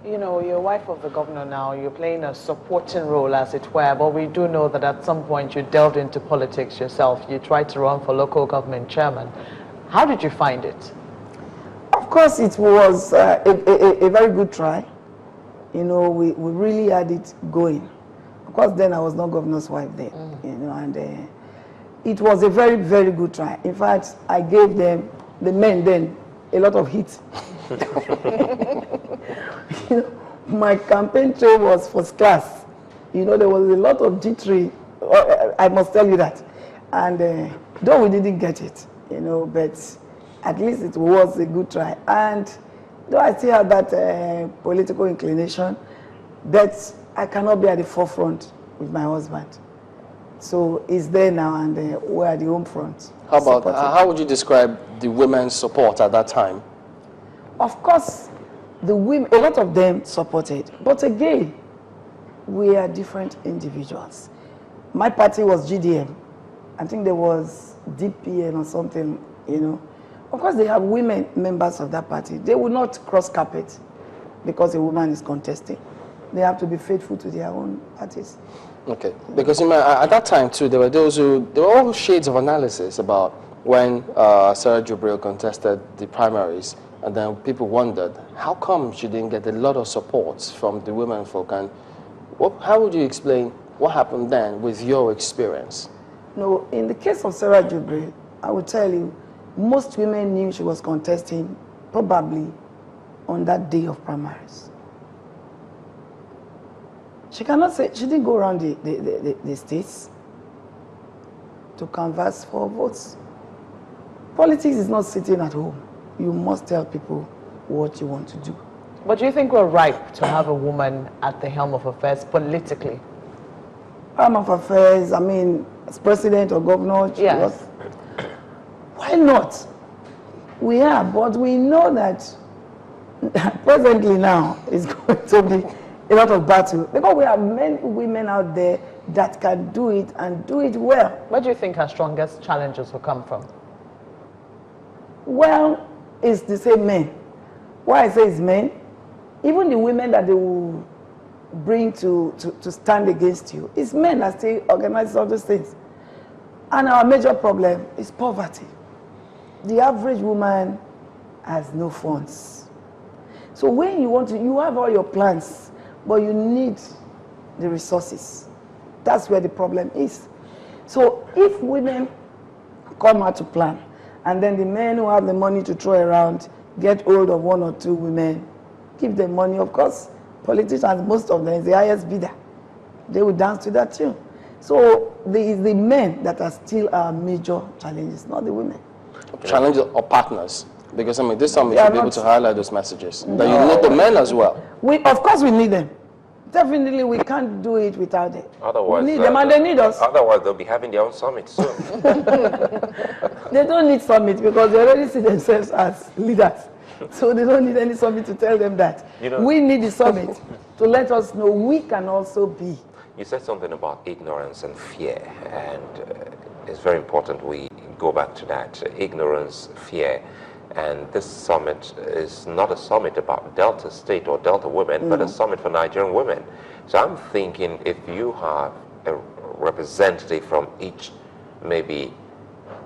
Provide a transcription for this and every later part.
You know, you're wife of the governor now, you're playing a supporting role, as it were, but we do know that at some point you delved into politics yourself. You tried to run for local government chairman. How did you find it? Of course, it was a very good try. You know, we really had it going. Of course, then I was not governor's wife then, you know, and it was a very, very good try. In fact, I gave them, the men then, a lot of heat. You know, my campaign trail was first class. You know, there was a lot of jittery, I must tell you that. And though we didn't get it, you know, but at least it was a good try. And though I still have that political inclination, but I cannot be at the forefront with my husband. So he's there now, and we're at the home front. How about, how would you describe the women's support at that time? Of course, the women, a lot of them supported. But again, we are different individuals. My party was GDM. I think there was DPN or something, you know. Of course, they have women members of that party. They will not cross carpet because a woman is contesting. They have to be faithful to their own parties. Okay, because at that time too, there were all shades of analysis about when Sarah Jubril contested the primaries, and then people wondered, how come she didn't get a lot of support from the women folk, and how would you explain what happened then with your experience? No, in the case of Sarah Jubril, I will tell you, most women knew she was contesting probably on that day of primaries. She cannot say, she didn't go around the states to canvass for votes. Politics is not sitting at home. You must tell people what you want to do. But do you think we're ripe to have a woman at the helm of affairs politically? Helm of affairs, I mean, as president or governor, yes. Why not? We are, but we know that presently now is going to be a lot of battle, because we have many women out there that can do it and do it well. Where do you think our strongest challenges will come from? Well, it's the same men. Why I say it's men, even the women that they will bring to stand against you, it's men that still organize all those things. And our major problem is poverty. The average woman has no funds. So when you have all your plans, but you need the resources. That's where the problem is. So if women come out to plan, and then the men who have the money to throw around get hold of one or two women, give them money, of course, politicians, most of them, is the highest bidder. They will dance to that tune. So it's the men that are still our major challenges, not the women. Okay. Challenges or partners? Because I mean, this summit should be able to highlight those messages. No. That you need the men as well. Of course we need them. Definitely we can't do it without them. Otherwise, we need them and they need us. Otherwise they'll be having their own summit soon. They don't need summit because they already see themselves as leaders. So they don't need any summit to tell them that. You know, we need the summit to let us know we can also be. You said something about ignorance and fear, and it's very important we go back to that. Ignorance, fear. And this summit is not a summit about Delta State or Delta women, but a summit for Nigerian women. So I'm thinking if you have a representative from each maybe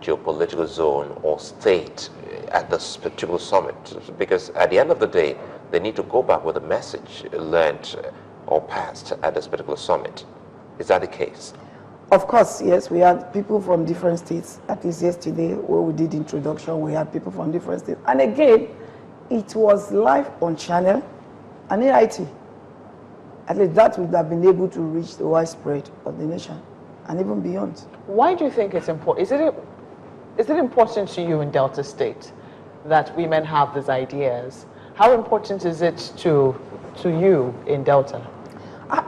geopolitical zone or state at this particular summit, because at the end of the day, they need to go back with a message learned or passed at this particular summit. Is that the case? Of course, yes, we had people from different states. At least yesterday, where we did introduction, we had people from different states. And again, it was live on channel and AIT. At least that would have been able to reach the widespread of the nation and even beyond. Why do you think it's important? Is it important to you in Delta State that women have these ideas? How important is it to you in Delta?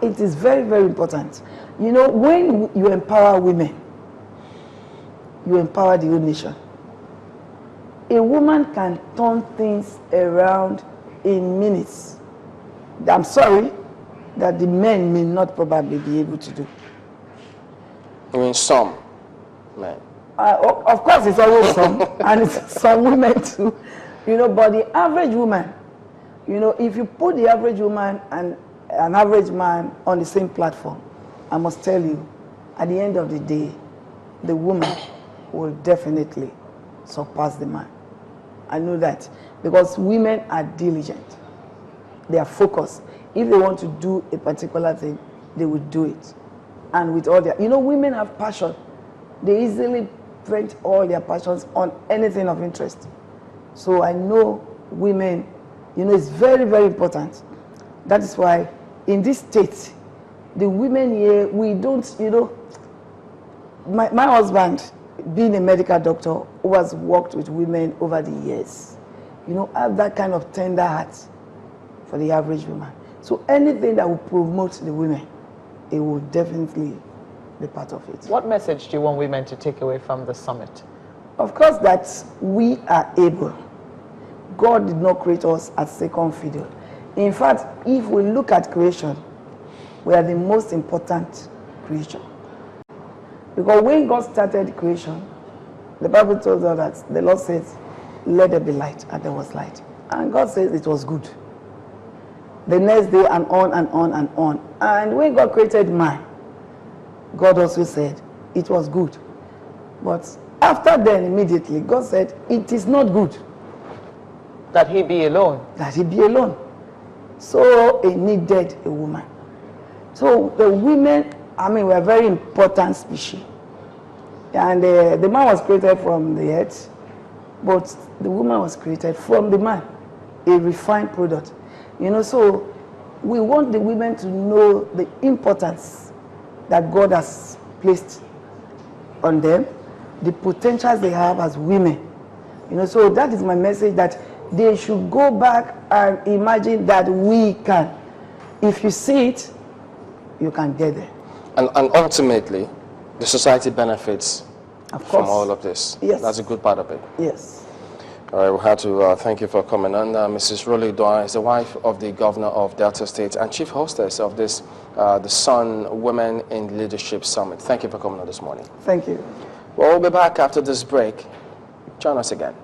It is very, very important. You know, when you empower women, you empower the whole nation. A woman can turn things around in minutes. I'm sorry that the men may not probably be able to do. I mean, some men. Of course, it's always some, and it's some women too. You know, but the average woman, You know, if you put the average woman and an average man on the same platform, I must tell you, at the end of the day, the woman will definitely surpass the man. I know that because women are diligent. They are focused. If they want to do a particular thing, they will do it. And with all their, you know, women have passion. They easily vent all their passions on anything of interest. So I know women, you know, it's very, very important. That is why in this state, the women here, we don't, you know, my husband, being a medical doctor who has worked with women over the years, you know, have that kind of tender heart for the average woman. So anything that will promote the women, it will definitely be part of it. What message do you want women to take away from the summit? Of course, that we are able. God did not create us as second fiddle. In fact, if we look at creation, we are the most important creature. Because when God started creation, the Bible tells us that the Lord says, let there be light, and there was light. And God says it was good. The next day, and on and on and on. And when God created man, God also said it was good. But after then, immediately, God said it is not good. That he be alone. That he be alone. So he needed a woman. So the women, I mean, were a very important species. And the man was created from the earth, but the woman was created from the man, a refined product. You know, so we want the women to know the importance that God has placed on them, the potentials they have as women. You know, so that is my message, that they should go back and imagine that we can. If you see it, you can get there. And ultimately, the society benefits from all of this. Yes. That's a good part of it. Yes. All right, we had to thank you for coming on. Mrs. Roli Uduaghan is the wife of the governor of Delta State and chief hostess of this, the Sun Women in Leadership Summit. Thank you for coming on this morning. Thank you. Well, we'll be back after this break. Join us again.